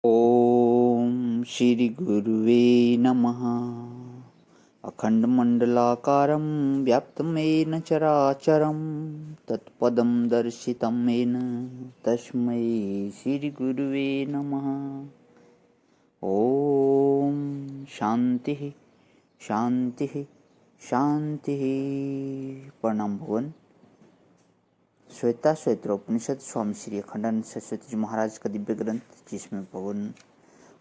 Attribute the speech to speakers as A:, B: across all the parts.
A: ओम श्री गुरुवे नमः। अखंडमंडलाकारं व्याप्तं येन चराचरं तत्पदं दर्शितं येन तस्मै श्री गुरुवे नमः। ओम शांति शांति शांति। प्रणाम भगवान। श्वेता श्वेत्रोपनिषद स्वामी श्री अखंडानंद सरस्वती जी महाराज का दिव्य ग्रंथ, जिसमें भगवान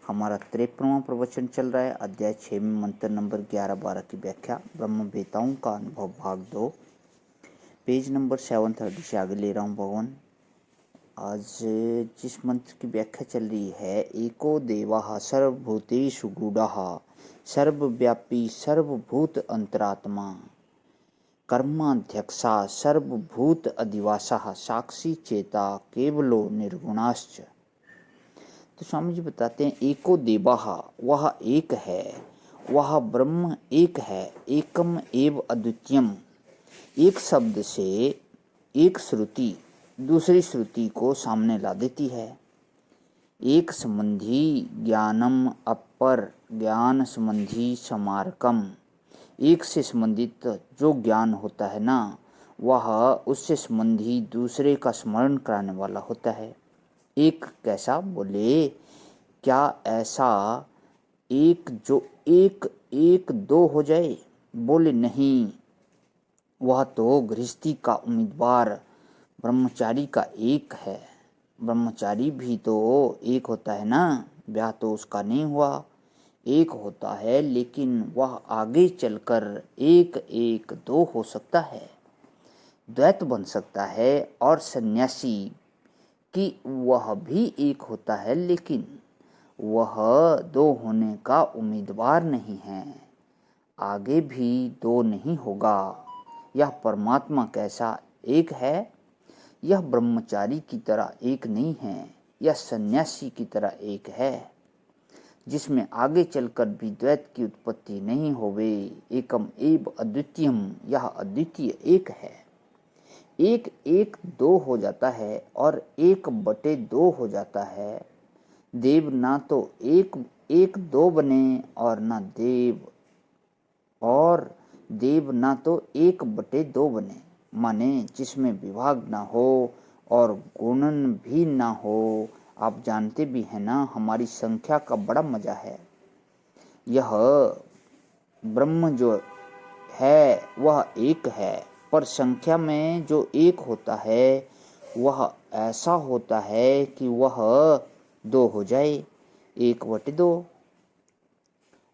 A: हमारा 53वां प्रवचन चल रहा है। अध्याय 6 में मंत्र नंबर 11-12 की व्याख्या, ब्रह्म वेताओं का अनुभव भाग 2, पेज नंबर 730 से आगे ले रहा हूँ भगवान। आज जिस मंत्र की व्याख्या चल रही है, एको देवाः सर्वभूतेषु गूढ़ः सर्वव्यापी सर्वभूत अंतरात्मा कर्माध्यक्षा सर्वभूत अधिवासः साक्षी चेता केवलो निर्गुणाश्च। तो स्वामी जी बताते हैं, एको देवाः, वह एक है, वह ब्रह्म एक है, एकम एव अद्वितीयम। एक शब्द से एक श्रुति दूसरी श्रुति को सामने ला देती है। एक संबंधी ज्ञानम अपर ज्ञान संबंधी समारकम। एक से संबंधित जो ज्ञान होता है ना, वह उससे संबंधी दूसरे का स्मरण कराने वाला होता है। एक कैसा? बोले, क्या ऐसा एक जो एक एक दो हो जाए? बोले नहीं, वह तो गृहस्थी का उम्मीदवार ब्रह्मचारी का एक है। ब्रह्मचारी भी तो एक होता है ना, ब्याह तो उसका नहीं हुआ, एक होता है, लेकिन वह आगे चलकर एक एक दो हो सकता है, द्वैत बन सकता है। और सन्यासी की वह भी एक होता है, लेकिन वह दो होने का उम्मीदवार नहीं है, आगे भी दो नहीं होगा। यह परमात्मा कैसा एक है? यह ब्रह्मचारी की तरह एक नहीं है, यह सन्यासी की तरह एक है, जिसमें आगे चलकर भी द्वैत की उत्पत्ति नहीं होवे। एकम एव अद्वितीयम, यह अद्वितीय एक है। एक एक दो हो जाता है और 1/2 हो जाता है। देव ना तो एक एक दो बने और ना देव ना तो 1/2 बने, माने जिसमें विभाग ना हो और गुणन भी ना हो। आप जानते भी हैं ना, हमारी संख्या का बड़ा मजा है। यह ब्रह्म जो है वह एक है, पर संख्या में जो एक होता है वह ऐसा होता है कि वह दो हो जाए, 1/2,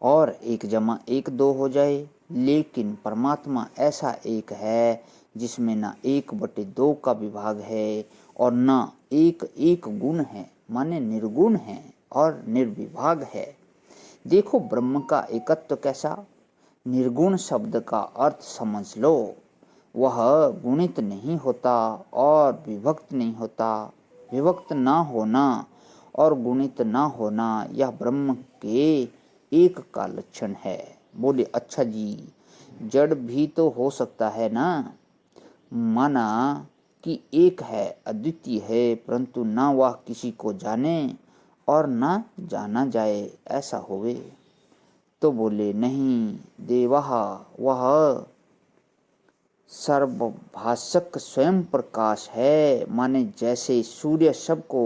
A: और 1+1 2 हो जाए। लेकिन परमात्मा ऐसा एक है जिसमें ना 1/2 का विभाग है और ना एक एक गुण है, माने निर्गुण है और निर्विभाग है। देखो ब्रह्म का एकत्व कैसा। निर्गुण शब्द का अर्थ समझ लो, वह गुणित नहीं होता और विभक्त नहीं होता। विभक्त ना होना और गुणित ना होना, यह ब्रह्म के एक का लक्षण है। बोले अच्छा जी, जड़ भी तो हो सकता है ना। माना कि एक है, अद्वितीय है, परंतु ना वह किसी को जाने और ना जाना जाए, ऐसा होवे। तो बोले नहीं, देवः, वह सर्वभाषक स्वयं प्रकाश है, माने जैसे सूर्य सबको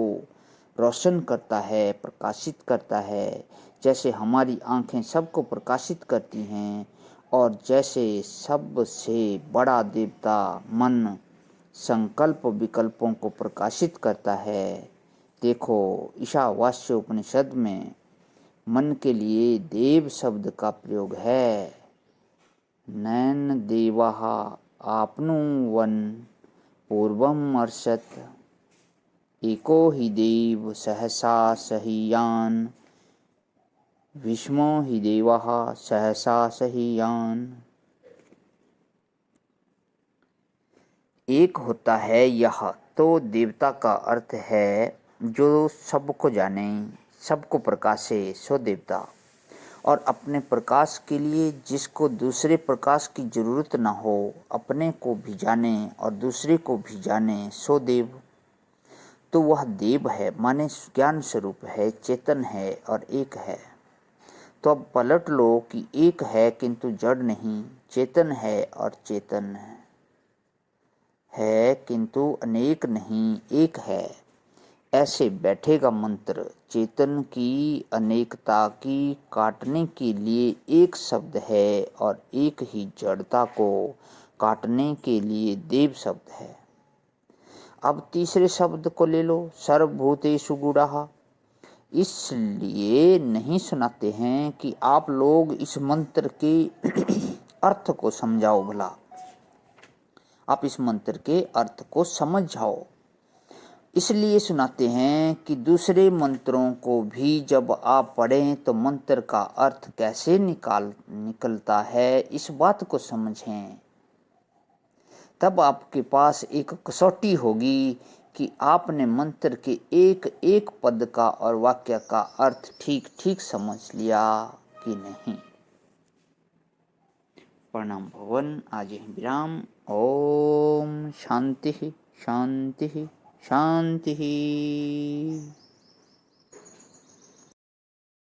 A: रोशन करता है, प्रकाशित करता है, जैसे हमारी आंखें सबको प्रकाशित करती हैं, और जैसे सबसे बड़ा देवता मन संकल्प विकल्पों को प्रकाशित करता है। देखो, ईशावास्य उपनिषद में मन के लिए देव शब्द का प्रयोग है। नैन देवाः आपनुवन पूर्वम अर्षत, एको हि देव सहसा सहीयान, विष्मो हि देवाः सहसा सहीयान। एक होता है, यह तो देवता का अर्थ है जो सबको जाने, सबको प्रकाशे, सो देवता। और अपने प्रकाश के लिए जिसको दूसरे प्रकाश की जरूरत ना हो, अपने को भी जाने और दूसरे को भी जाने, सो देव। तो वह देव है, माने ज्ञान स्वरूप है, चेतन है और एक है। तो अब पलट लो कि एक है किंतु जड़ नहीं, चेतन है और चेतन है किंतु अनेक नहीं, एक है। ऐसे बैठेगा मंत्र। चेतन की अनेकता की काटने के लिए एक शब्द है और एक ही जड़ता को काटने के लिए देव शब्द है। अब तीसरे शब्द को ले लो, सर्वभूतेषु गुणः। इसलिए नहीं सुनाते हैं कि आप लोग इस मंत्र के अर्थ को समझाओ भला, आप इस मंत्र के अर्थ को समझ जाओ। इसलिए सुनाते हैं कि दूसरे मंत्रों को भी जब आप पढ़ें तो मंत्र का अर्थ कैसे निकलता है, इस बात को समझें। तब आपके पास एक कसौटी होगी कि आपने मंत्र के एक एक पद का और वाक्य का अर्थ ठीक ठीक समझ लिया कि नहीं। प्रणाम भवन। आज यहीं विराम। ओम शांति शांति शांति।